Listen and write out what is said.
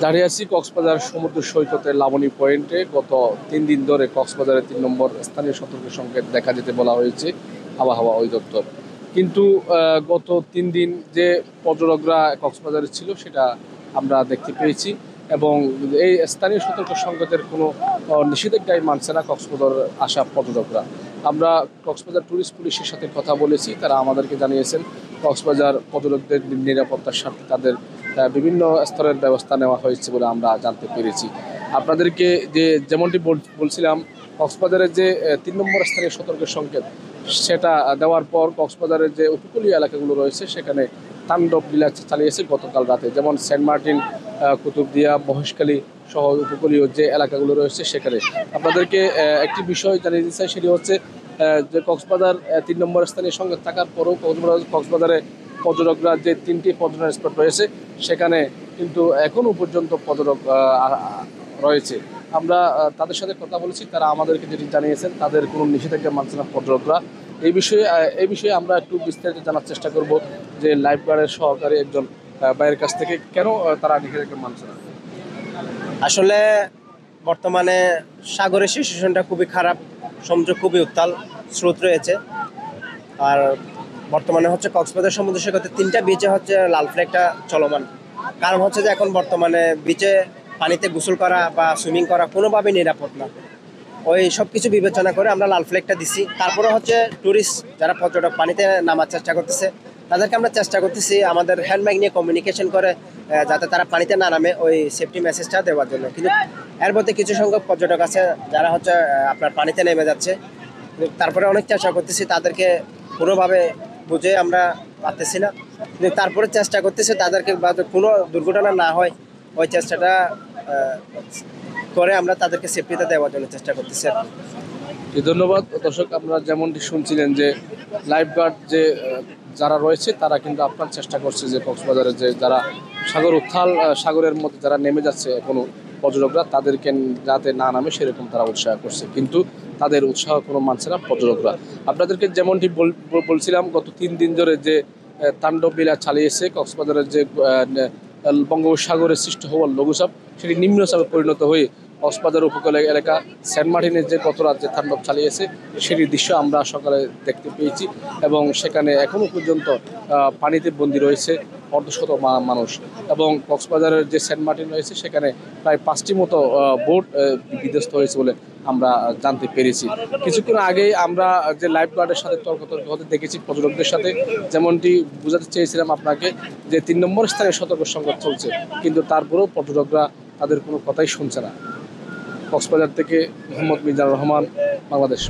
দাঁড়িয়ে আছি কক্সবাজার সমুদ্র সৈকতের লাবণী পয়েন্টে। গত 3 দিন ধরে কক্সবাজারের 3 নম্বর স্থানীয় সতর্ক সংকেত দেখা যেতে বলা হয়েছে আবহাওয়া অধিদপ্তর। কিন্তু গত 3 দিন যে পর্যটকরা কক্সবাজারে ছিল সেটা আমরা দেখতে পেয়েছি, এবং এই স্থানীয় সতর্ক সংকেতের কোনো নিষেধাজ্ঞাই মানছে না কক্সবাজার আসা পর্যটকরা। আমরা কক্সবাজার ট্যুরিস্ট পুলিশের সাথে কথা বলেছি, তারা আমাদেরকে জানিয়েছেন কক্সবাজার পর্যটকদের নিরাপত্তার স্বার্থে তাদের বিভিন্ন স্তরের ব্যবস্থা নেওয়া হয়েছে বলে আমরা জানতে পেরেছি। আপনাদেরকে যেমনটি বলছিলাম, কক্সবাজারের যে 3 নম্বর স্থানীয় সতর্ক সংকেত সেটা দেওয়ার পর কক্সবাজারের যে উপকূলীয় এলাকাগুলো রয়েছে সেখানে তাণ্ডব লীলা চালিয়েছে গতকাল রাতে। যেমন সেন্ট মার্টিন, কুতুবদিয়া, মহেশখালী সহ উপকূলীয় যে এলাকাগুলো রয়েছে সেখানে। আপনাদেরকে একটি বিষয় জানিয়ে দিতে চাই, সেটি হচ্ছে যে কক্সবাজার 3 নম্বর স্থানীয় সংকেত থাকার পরেও কক্সবাজারে পর্যটকরা যে 3টি পর্যটন স্পট রয়েছে সেখানে কিন্তু এখনও পর্যন্ত পর্যটক রয়েছে। আমরা তাদের সাথে কথা বলেছি, তারা আমাদেরকে যেটি জানিয়েছেন তাদের কোনো নিষেধাজ্ঞা মানছে না পর্যটকরা। এই বিষয়ে আমরা একটু বিস্তারিত জানার চেষ্টা করব যে লাইফ গার্ডের সহকারী একজন ভাইয়ের কাছ থেকে কেন তারা নিষেধাজ্ঞা মানছে না। আসলে বর্তমানে সাগরের সিচুয়েশনটা খুবই খারাপ, সমুদ্র খুবই উত্তাল, স্রোত রয়েছে। আর বর্তমানে হচ্ছে কক্সবাজার সমুদ্র সৈকতে 3টা বিচে হচ্ছে লাল ফ্ল্যাগটা চলমান। কারণ হচ্ছে যে এখন বর্তমানে বিচে পানিতে গোসল করা বা সুইমিং করা কোনোভাবেই নিরাপদ না। ওই সব কিছু বিবেচনা করে আমরা লাল ফ্ল্যাগটা দিছি। তারপরে হচ্ছে ট্যুরিস্ট যারা পর্যটক পানিতে নামার চেষ্টা করতেছে তাদেরকে আমরা চেষ্টা করতেছি আমাদের হ্যান্ডব্যাগ নিয়ে কমিউনিকেশন করে যাতে তারা পানিতে না নামে, ওই সেফটি মেসেজটা দেওয়ার জন্য। কিন্তু এর মধ্যে কিছু সংখ্যক পর্যটক আছে যারা হচ্ছে আপনার পানিতে নেমে যাচ্ছে। তারপরে অনেক চেষ্টা করতেছি তাদেরকে কোনোভাবে বুঝে আমরা পারতেছি না, কিন্তু তারপরে চেষ্টা করতেছি তাদেরকে কোনো দুর্ঘটনা না হয় ওই চেষ্টাটা করে আমরা তাদেরকে সেফটিতে দেওয়ার জন্য চেষ্টা করতেছি। ধন্যবাদ দর্শক, আমরা যেমনটি শুনছিলেন যে লাইফ গার্ড যে যারা রয়েছে তারা কিন্তু আপনার চেষ্টা করছে যে কক্সবাজারে যে যারা সাগরের মধ্যে যারা নেমে যাচ্ছে এখনো পর্যটকরা তাদেরকে যাতে না নামে সেরকম তারা উৎসাহ করছে, কিন্তু তাদের উৎসাহ কোনো মানছে না পর্যটকরা। আপনাদেরকে যেমনটি বলছিলাম, গত 3 দিন ধরে যে তাণ্ডব লীলা চালিয়েছে কক্সবাজারের যে বঙ্গোপসাগরে সৃষ্টি হওয়ার লঘুচাপ সেটি নিম্নচাপে পরিণত হয়ে কক্সবাজার উপকূল এলাকা সেন্ট মার্টিনের যে গত রাত যে তাণ্ডব চালিয়েছে সেটির দৃশ্য আমরা সকালে দেখতে পেয়েছি, এবং সেখানে এখনও পর্যন্ত পানিতে বন্দী রয়েছে অর্ধশত মানুষ। এবং কক্সবাজারের যে সেন্ট মার্টিন রয়েছে সেখানে প্রায় 5টি মতো বোট বিধ্বস্ত হয়েছে বলে আমরা জানতে পেরেছি। কিছুক্ষণ আগেই আমরা যে লাইফ গার্ডের সাথে তর্ক হতে দেখেছি পর্যটকদের সাথে, যেমনটি বোঝাতে চেয়েছিলাম আপনাকে যে 3 নম্বর স্থানে সতর্ক সংকেত চলছে, কিন্তু তারপরেও পর্যটকরা তাদের কোনো কথাই শুনছে না। কক্সবাজার থেকে মোহাম্মদ মিজানুর রহমান, বাংলাদেশ।